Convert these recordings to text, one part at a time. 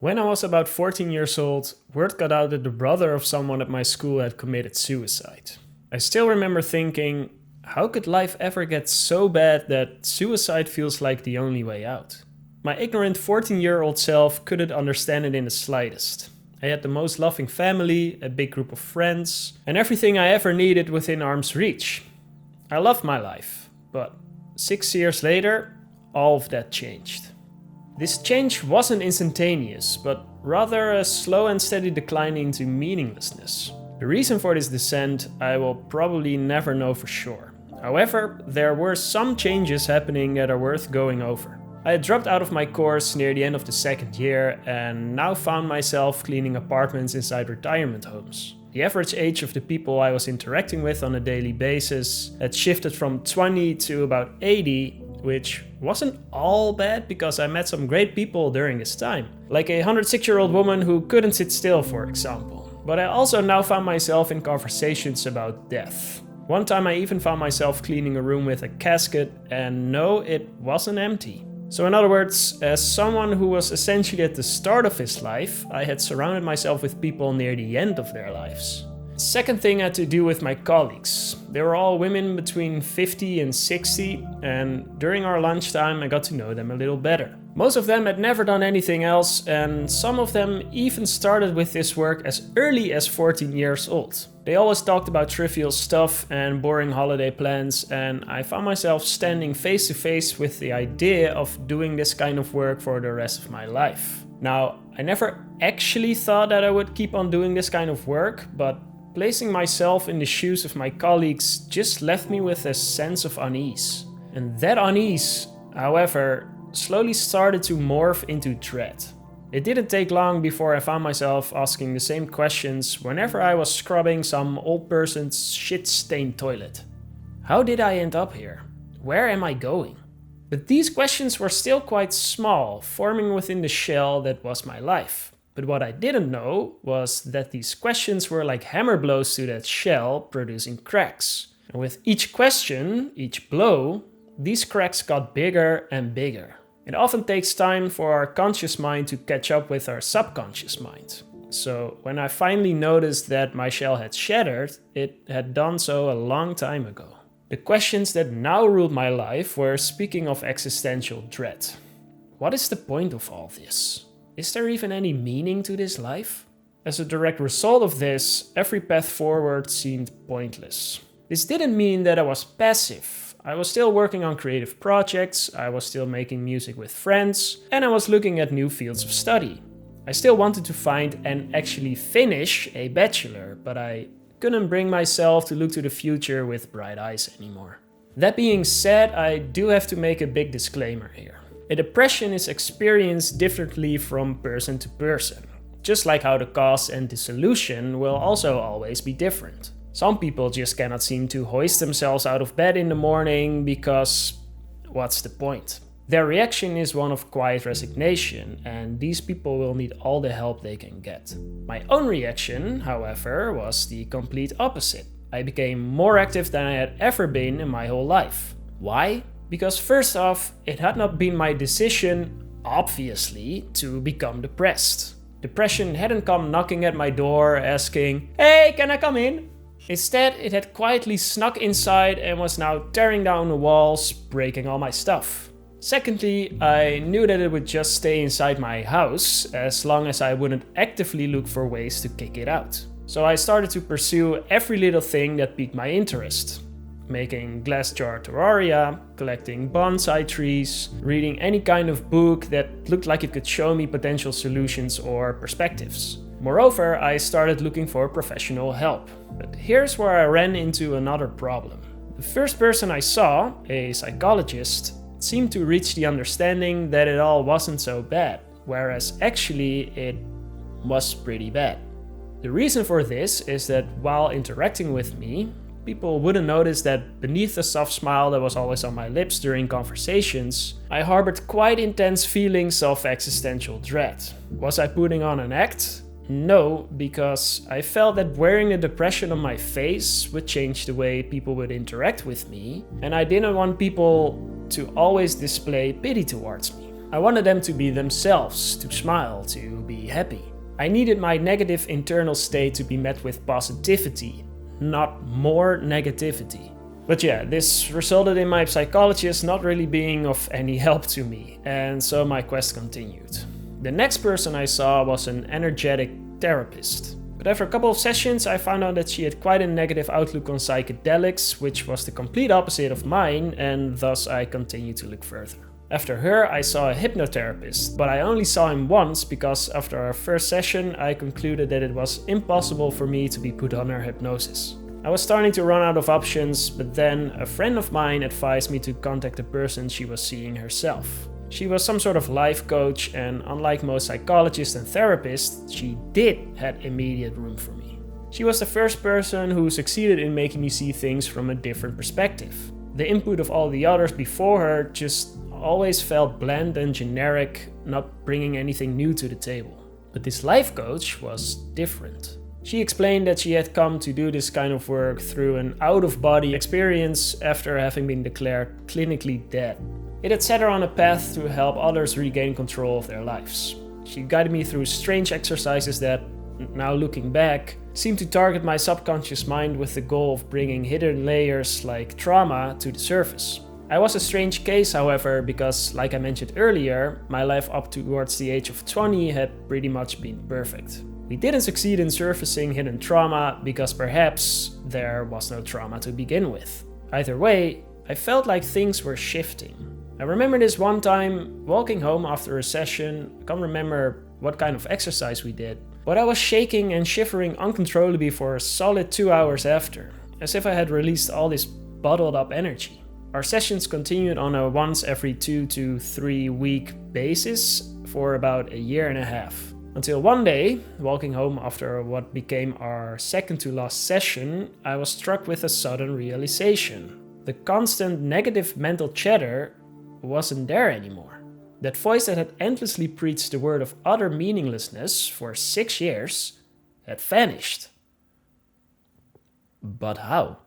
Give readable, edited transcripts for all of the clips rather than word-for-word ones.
When I was about 14 years old, word got out that the brother of someone at my school had committed suicide. I still remember thinking, how could life ever get so bad that suicide feels like the only way out? My ignorant 14-year-old self couldn't understand it in the slightest. I had the most loving family, a big group of friends, and everything I ever needed within arm's reach. I loved my life, but 6 years later, all of that changed. This change wasn't instantaneous, but rather a slow and steady decline into meaninglessness. The reason for this descent I will probably never know for sure. However, there were some changes happening that are worth going over. I had dropped out of my course near the end of the second year and now found myself cleaning apartments inside retirement homes. The average age of the people I was interacting with on a daily basis had shifted from 20 to about 80, which wasn't all bad because I met some great people during this time. Like a 106-year-old woman who couldn't sit still, for example. But I also now found myself in conversations about death. One time I even found myself cleaning a room with a casket, and no, it wasn't empty. So in other words, as someone who was essentially at the start of his life, I had surrounded myself with people near the end of their lives. Second thing had to do with my colleagues. They were all women between 50 and 60, and during our lunchtime I got to know them a little better. Most of them had never done anything else, and some of them even started with this work as early as 14 years old. They always talked about trivial stuff and boring holiday plans, and I found myself standing face to face with the idea of doing this kind of work for the rest of my life. Now, I never actually thought that I would keep on doing this kind of work, but placing myself in the shoes of my colleagues just left me with a sense of unease. And that unease, however, slowly started to morph into dread. It didn't take long before I found myself asking the same questions whenever I was scrubbing some old person's shit-stained toilet. How did I end up here? Where am I going? But these questions were still quite small, forming within the shell that was my life. But what I didn't know was that these questions were like hammer blows to that shell, producing cracks. And with each question, each blow, these cracks got bigger and bigger. It often takes time for our conscious mind to catch up with our subconscious mind. So when I finally noticed that my shell had shattered, it had done so a long time ago. The questions that now ruled my life were speaking of existential dread. What is the point of all this? Is there even any meaning to this life? As a direct result of this, every path forward seemed pointless. This didn't mean that I was passive. I was still working on creative projects, I was still making music with friends, and I was looking at new fields of study. I still wanted to find and actually finish a bachelor, but I couldn't bring myself to look to the future with bright eyes anymore. That being said, I do have to make a big disclaimer here. A depression is experienced differently from person to person, just like how the cause and the solution will also always be different. Some people just cannot seem to hoist themselves out of bed in the morning because what's the point? Their reaction is one of quiet resignation, and these people will need all the help they can get. My own reaction, however, was the complete opposite. I became more active than I had ever been in my whole life. Why? Because first off, it had not been my decision, obviously, to become depressed. Depression hadn't come knocking at my door asking, "Hey, can I come in?" Instead, it had quietly snuck inside and was now tearing down the walls, breaking all my stuff. Secondly, I knew that it would just stay inside my house as long as I wouldn't actively look for ways to kick it out. So I started to pursue every little thing that piqued my interest. Making glass jar terraria, collecting bonsai trees, reading any kind of book that looked like it could show me potential solutions or perspectives. Moreover, I started looking for professional help. But here's where I ran into another problem. The first person I saw, a psychologist, seemed to reach the understanding that it all wasn't so bad, whereas actually it was pretty bad. The reason for this is that while interacting with me, people wouldn't notice that beneath the soft smile that was always on my lips during conversations, I harbored quite intense feelings of existential dread. Was I putting on an act? No, because I felt that wearing the depression on my face would change the way people would interact with me, and I didn't want people to always display pity towards me. I wanted them to be themselves, to smile, to be happy. I needed my negative internal state to be met with positivity, not more negativity. But yeah, this resulted in my psychologist not really being of any help to me, and so my quest continued. The next person I saw was an energetic therapist. But after a couple of sessions, I found out that she had quite a negative outlook on psychedelics, which was the complete opposite of mine, and thus I continued to look further. After her, I saw a hypnotherapist, but I only saw him once because after our first session, I concluded that it was impossible for me to be put under hypnosis. I was starting to run out of options, but then a friend of mine advised me to contact the person she was seeing herself. She was some sort of life coach, and unlike most psychologists and therapists, she did have immediate room for me. She was the first person who succeeded in making me see things from a different perspective. The input of all the others before her just always felt bland and generic, not bringing anything new to the table. But this life coach was different. She explained that she had come to do this kind of work through an out-of-body experience after having been declared clinically dead. It had set her on a path to help others regain control of their lives. She guided me through strange exercises that, now looking back, seemed to target my subconscious mind with the goal of bringing hidden layers like trauma to the surface. I was a strange case, however, because, like I mentioned earlier, my life up towards the age of 20 had pretty much been perfect. We didn't succeed in surfacing hidden trauma because perhaps there was no trauma to begin with. Either way, I felt like things were shifting. I remember this one time, walking home after a session. I can't remember what kind of exercise we did, but I was shaking and shivering uncontrollably for a solid 2 hours after, as if I had released all this bottled up energy. Our sessions continued on a once every 2 to 3 week basis for about a year and a half. Until one day, walking home after what became our second to last session, I was struck with a sudden realization. The constant negative mental chatter wasn't there anymore. That voice that had endlessly preached the word of utter meaninglessness for 6 years had vanished. But how?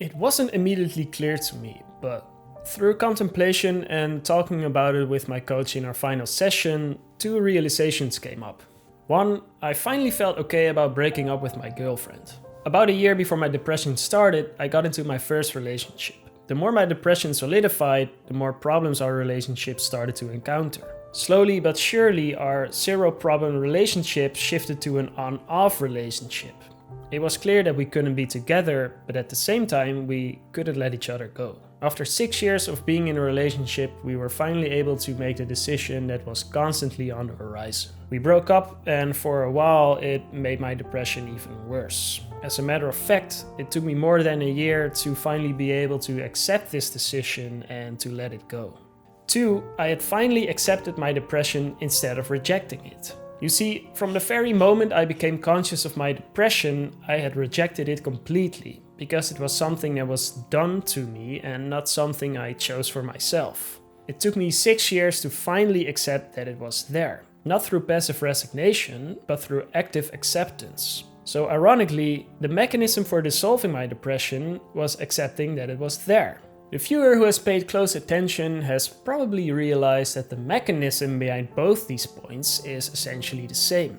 It wasn't immediately clear to me, but through contemplation and talking about it with my coach in our final session, 2 realizations came up. One, I finally felt okay about breaking up with my girlfriend. About a year before my depression started, I got into my first relationship. The more my depression solidified, the more problems our relationship started to encounter. Slowly but surely, our zero-problem relationship shifted to an on-off relationship. It was clear that we couldn't be together, but at the same time, we couldn't let each other go. After 6 years of being in a relationship, we were finally able to make the decision that was constantly on the horizon. We broke up, and for a while it made my depression even worse. As a matter of fact, it took me more than a year to finally be able to accept this decision and to let it go. 2, I had finally accepted my depression instead of rejecting it. You see, from the very moment I became conscious of my depression, I had rejected it completely, because it was something that was done to me and not something I chose for myself. It took me 6 years to finally accept that it was there, not through passive resignation, but through active acceptance. So ironically, the mechanism for dissolving my depression was accepting that it was there. The viewer who has paid close attention has probably realized that the mechanism behind both these points is essentially the same: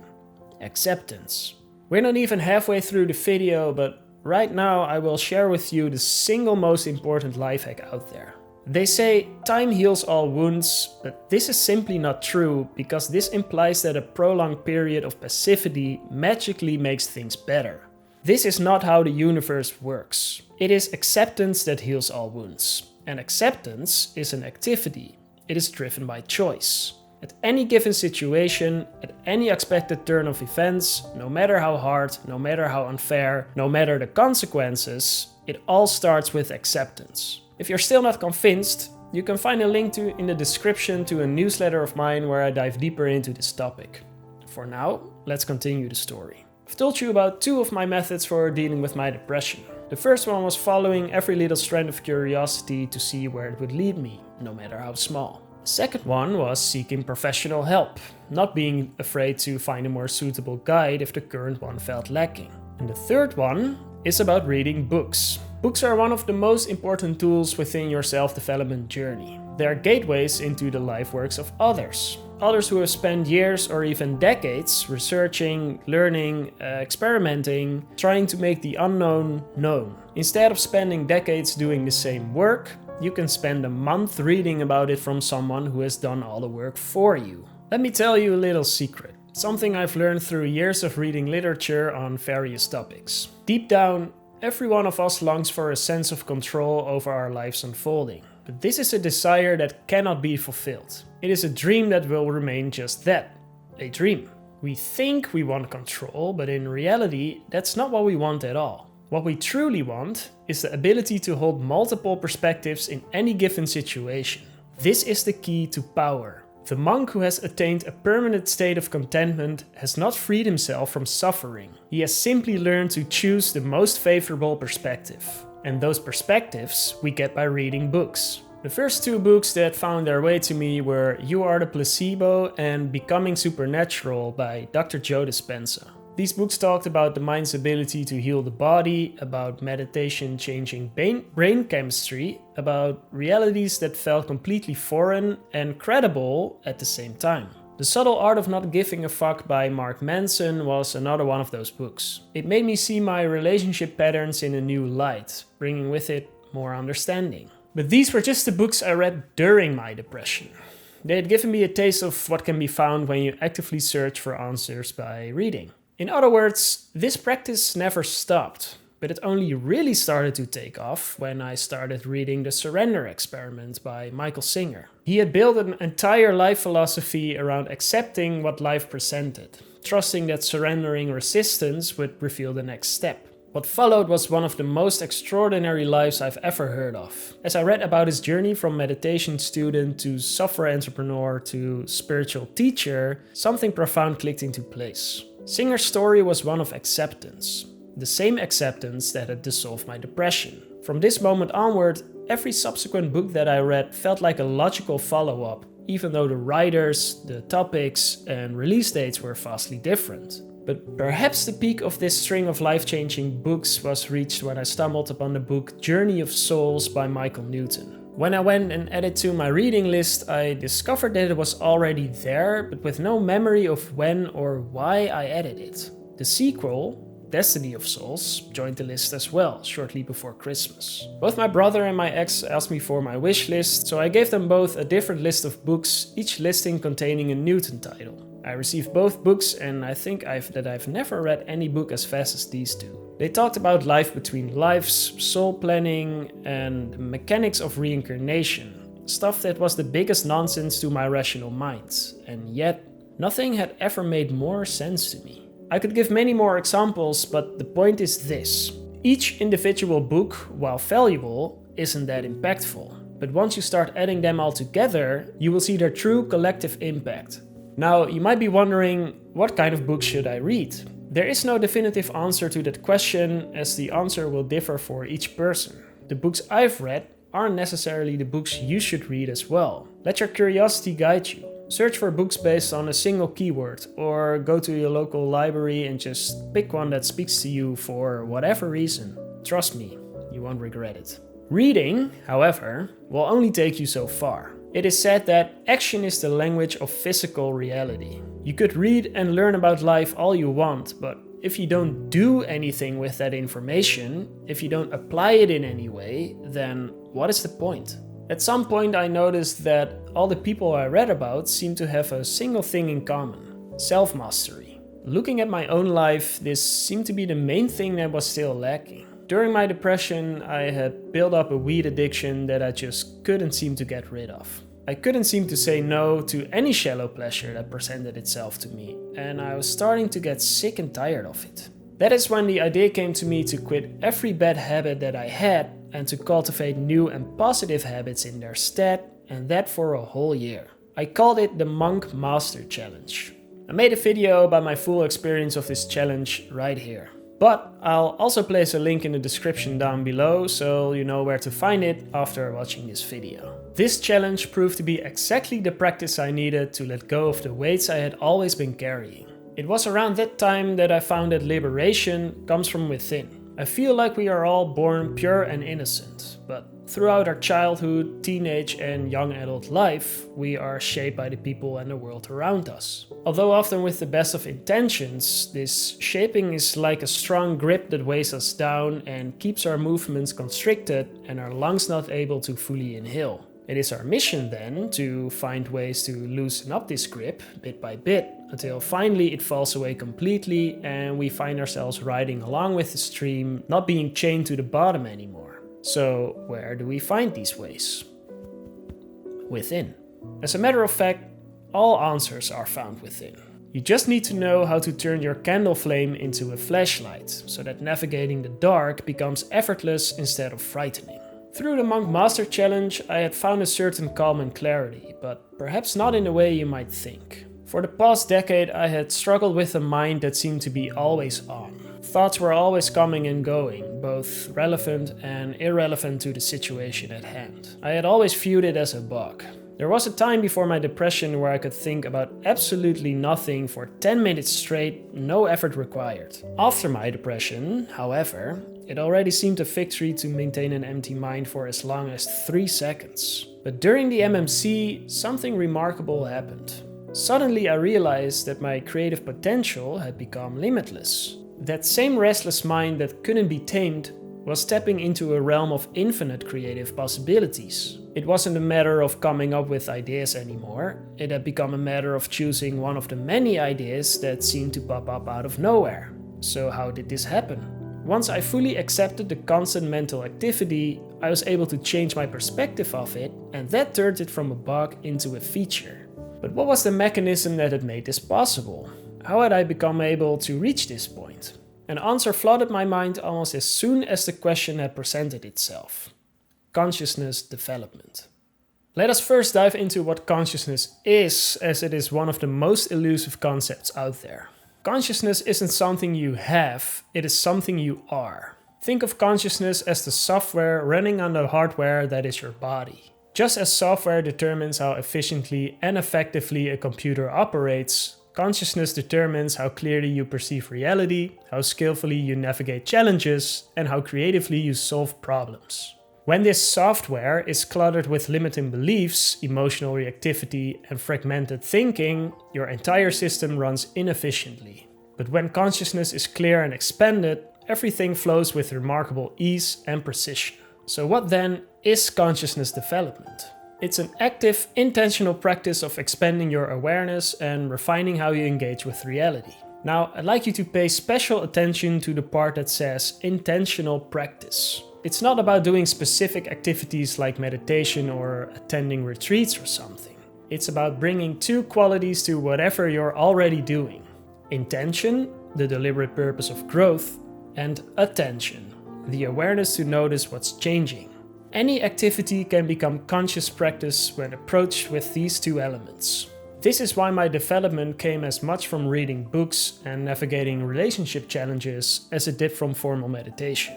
acceptance. We're not even halfway through the video, but right now I will share with you the single most important life hack out there. They say time heals all wounds, but this is simply not true, because this implies that a prolonged period of passivity magically makes things better. This is not how the universe works. It is acceptance that heals all wounds. And acceptance is an activity. It is driven by choice. At any given situation, at any expected turn of events, no matter how hard, no matter how unfair, no matter the consequences, it all starts with acceptance. If you're still not convinced, you can find a link in the description to a newsletter of mine where I dive deeper into this topic. For now, let's continue the story. I've told you about 2 of my methods for dealing with my depression. The first one was following every little strand of curiosity to see where it would lead me, no matter how small. The second one was seeking professional help, not being afraid to find a more suitable guide if the current one felt lacking. And the third one is about reading books. Books are one of the most important tools within your self-development journey. They are gateways into the life works of others. Others who have spent years or even decades researching, learning, experimenting, trying to make the unknown known. Instead of spending decades doing the same work, you can spend a month reading about it from someone who has done all the work for you. Let me tell you a little secret. Something I've learned through years of reading literature on various topics. Deep down, every one of us longs for a sense of control over our lives unfolding. But this is a desire that cannot be fulfilled. It is a dream that will remain just that, a dream. We think we want control, but in reality, that's not what we want at all. What we truly want is the ability to hold multiple perspectives in any given situation. This is the key to power. The monk who has attained a permanent state of contentment has not freed himself from suffering. He has simply learned to choose the most favorable perspective. And those perspectives we get by reading books. The first two books that found their way to me were You Are the Placebo and Becoming Supernatural by Dr. Joe Dispenza. These books talked about the mind's ability to heal the body, about meditation changing brain chemistry, about realities that felt completely foreign and credible at the same time. The Subtle Art of Not Giving a Fuck by Mark Manson was another one of those books. It made me see my relationship patterns in a new light, bringing with it more understanding. But these were just the books I read during my depression. They had given me a taste of what can be found when you actively search for answers by reading. In other words, this practice never stopped, but it only really started to take off when I started reading The Surrender Experiment by Michael Singer. He had built an entire life philosophy around accepting what life presented, trusting that surrendering resistance would reveal the next step. What followed was one of the most extraordinary lives I've ever heard of. As I read about his journey from meditation student to software entrepreneur to spiritual teacher, something profound clicked into place. Singer's story was one of acceptance. The same acceptance that had dissolved my depression. From this moment onward, every subsequent book that I read felt like a logical follow-up, even though the writers, the topics, and release dates were vastly different. But perhaps the peak of this string of life-changing books was reached when I stumbled upon the book Journey of Souls by Michael Newton. When I went and added to my reading list, I discovered that it was already there, but with no memory of when or why I added it. The sequel, Destiny of Souls, joined the list as well, shortly before Christmas. Both my brother and my ex asked me for my wish list, so I gave them both a different list of books, each listing containing a Newton title. I received both books and I think I've never read any book as fast as these two. They talked about life between lives, soul planning, and the mechanics of reincarnation. Stuff that was the biggest nonsense to my rational mind, and yet nothing had ever made more sense to me. I could give many more examples, but the point is this. Each individual book, while valuable, isn't that impactful. But once you start adding them all together, you will see their true collective impact. Now, you might be wondering, what kind of books should I read? There is no definitive answer to that question, as the answer will differ for each person. The books I've read aren't necessarily the books you should read as well. Let your curiosity guide you. Search for books based on a single keyword, or go to your local library and just pick one that speaks to you for whatever reason. Trust me, you won't regret it. Reading, however, will only take you so far. It is said that action is the language of physical reality. You could read and learn about life all you want, but if you don't do anything with that information, if you don't apply it in any way, then what is the point? At some point I noticed that all the people I read about seemed to have a single thing in common: self-mastery. Looking at my own life, this seemed to be the main thing that was still lacking. During my depression, I had built up a weed addiction that I just couldn't seem to get rid of. I couldn't seem to say no to any shallow pleasure that presented itself to me, and I was starting to get sick and tired of it. That is when the idea came to me to quit every bad habit that I had and to cultivate new and positive habits in their stead, and that for a whole year. I called it the Monk Master Challenge. I made a video about my full experience of this challenge right here. But I'll also place a link in the description down below, so you know where to find it after watching this video. This challenge proved to be exactly the practice I needed to let go of the weights I had always been carrying. It was around that time that I found that liberation comes from within. I feel like we are all born pure and innocent, but throughout our childhood, teenage and young adult life, we are shaped by the people and the world around us. Although often with the best of intentions, this shaping is like a strong grip that weighs us down and keeps our movements constricted and our lungs not able to fully inhale. It is our mission then to find ways to loosen up this grip bit by bit until finally it falls away completely and we find ourselves riding along with the stream, not being chained to the bottom anymore. So where do we find these ways? Within. As a matter of fact, all answers are found within. You just need to know how to turn your candle flame into a flashlight so that navigating the dark becomes effortless instead of frightening. Through the Monk Master Challenge, I had found a certain calm and clarity, but perhaps not in the way you might think. For the past decade, I had struggled with a mind that seemed to be always on. Thoughts were always coming and going, both relevant and irrelevant to the situation at hand. I had always viewed it as a bug. There was a time before my depression where I could think about absolutely nothing for 10 minutes straight, no effort required. After my depression, however, it already seemed a victory to maintain an empty mind for as long as 3 seconds. But during the MMC, something remarkable happened. Suddenly I realized that my creative potential had become limitless. That same restless mind that couldn't be tamed was stepping into a realm of infinite creative possibilities. It wasn't a matter of coming up with ideas anymore, it had become a matter of choosing one of the many ideas that seemed to pop up out of nowhere. So how did this happen? Once I fully accepted the constant mental activity, I was able to change my perspective of it, and that turned it from a bug into a feature. But what was the mechanism that had made this possible? How had I become able to reach this point? An answer flooded my mind almost as soon as the question had presented itself. Consciousness development. Let us first dive into what consciousness is, as it is one of the most elusive concepts out there. Consciousness isn't something you have, it is something you are. Think of consciousness as the software running on the hardware that is your body. Just as software determines how efficiently and effectively a computer operates, consciousness determines how clearly you perceive reality, how skillfully you navigate challenges, and how creatively you solve problems. When this software is cluttered with limiting beliefs, emotional reactivity, and fragmented thinking, your entire system runs inefficiently. But when consciousness is clear and expanded, everything flows with remarkable ease and precision. So what then is consciousness development? It's an active, intentional practice of expanding your awareness and refining how you engage with reality. Now, I'd like you to pay special attention to the part that says intentional practice. It's not about doing specific activities like meditation or attending retreats or something. It's about bringing two qualities to whatever you're already doing. Intention, the deliberate purpose of growth, and attention, the awareness to notice what's changing. Any activity can become conscious practice when approached with these two elements. This is why my development came as much from reading books and navigating relationship challenges as it did from formal meditation.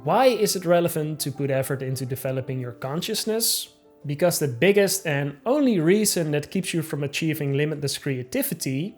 Why is it relevant to put effort into developing your consciousness? Because the biggest and only reason that keeps you from achieving limitless creativity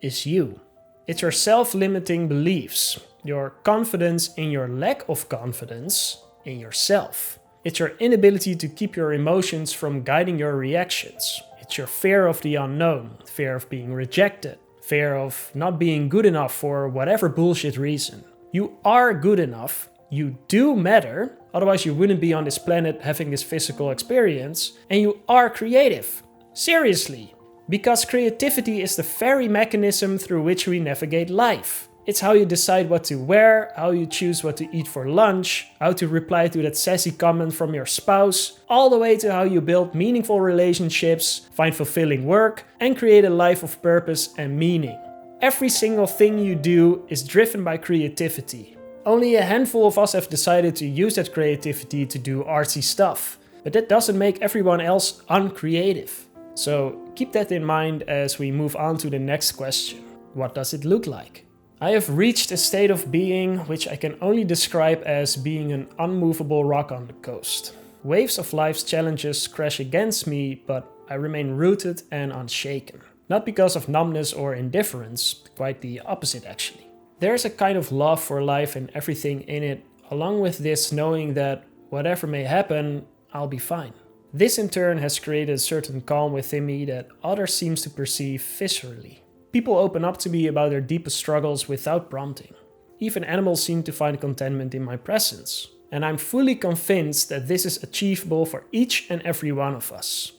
is you. It's your self-limiting beliefs, your confidence in your lack of confidence in yourself. It's your inability to keep your emotions from guiding your reactions. It's your fear of the unknown, fear of being rejected, fear of not being good enough for whatever bullshit reason. You are good enough, you do matter, otherwise you wouldn't be on this planet having this physical experience, and you are creative. Seriously. Because creativity is the very mechanism through which we navigate life. It's how you decide what to wear, how you choose what to eat for lunch, how to reply to that sassy comment from your spouse, all the way to how you build meaningful relationships, find fulfilling work, and create a life of purpose and meaning. Every single thing you do is driven by creativity. Only a handful of us have decided to use that creativity to do artsy stuff, but that doesn't make everyone else uncreative. So keep that in mind as we move on to the next question. What does it look like? I have reached a state of being which I can only describe as being an unmovable rock on the coast. Waves of life's challenges crash against me, but I remain rooted and unshaken. Not because of numbness or indifference, quite the opposite actually. There's a kind of love for life and everything in it, along with this knowing that whatever may happen, I'll be fine. This in turn has created a certain calm within me that others seem to perceive viscerally. People open up to me about their deepest struggles without prompting. Even animals seem to find contentment in my presence. And I'm fully convinced that this is achievable for each and every one of us.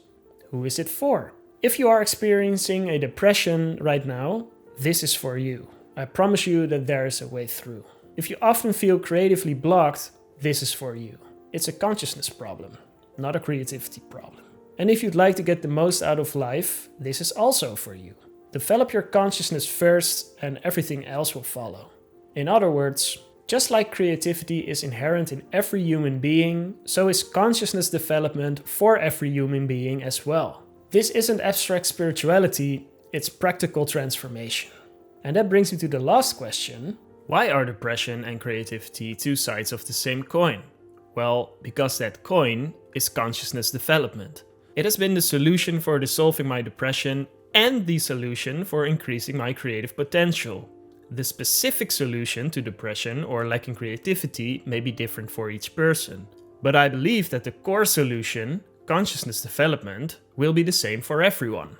Who is it for? If you are experiencing a depression right now, this is for you. I promise you that there is a way through. If you often feel creatively blocked, this is for you. It's a consciousness problem, not a creativity problem. And if you'd like to get the most out of life, this is also for you. Develop your consciousness first and everything else will follow. In other words, just like creativity is inherent in every human being, so is consciousness development for every human being as well. This isn't abstract spirituality, it's practical transformation. And that brings me to the last question. Why are depression and creativity two sides of the same coin? Well, because that coin is consciousness development. It has been the solution for dissolving my depression and the solution for increasing my creative potential. The specific solution to depression or lacking creativity may be different for each person. But I believe that the core solution, consciousness development, will be the same for everyone.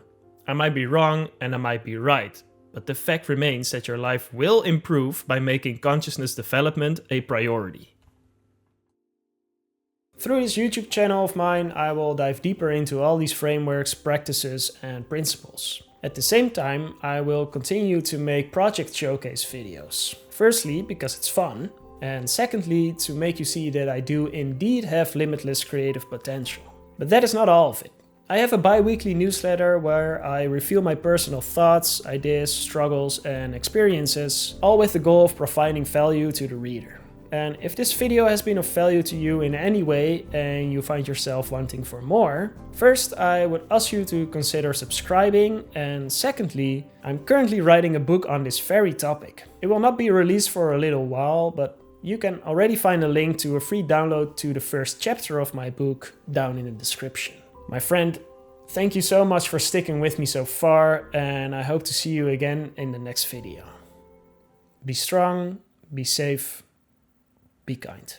I might be wrong and I might be right, but the fact remains that your life will improve by making consciousness development a priority. Through this YouTube channel of mine, I will dive deeper into all these frameworks, practices, and principles. At the same time, I will continue to make project showcase videos. Firstly, because it's fun, and secondly, to make you see that I do indeed have limitless creative potential. But that is not all of it. I have a bi-weekly newsletter where I reveal my personal thoughts, ideas, struggles, and experiences, all with the goal of providing value to the reader. And if this video has been of value to you in any way and you find yourself wanting for more, first I would ask you to consider subscribing, and secondly, I'm currently writing a book on this very topic. It will not be released for a little while, but you can already find a link to a free download to the first chapter of my book down in the description. My friend, thank you so much for sticking with me so far, and I hope to see you again in the next video. Be strong, be safe, be kind.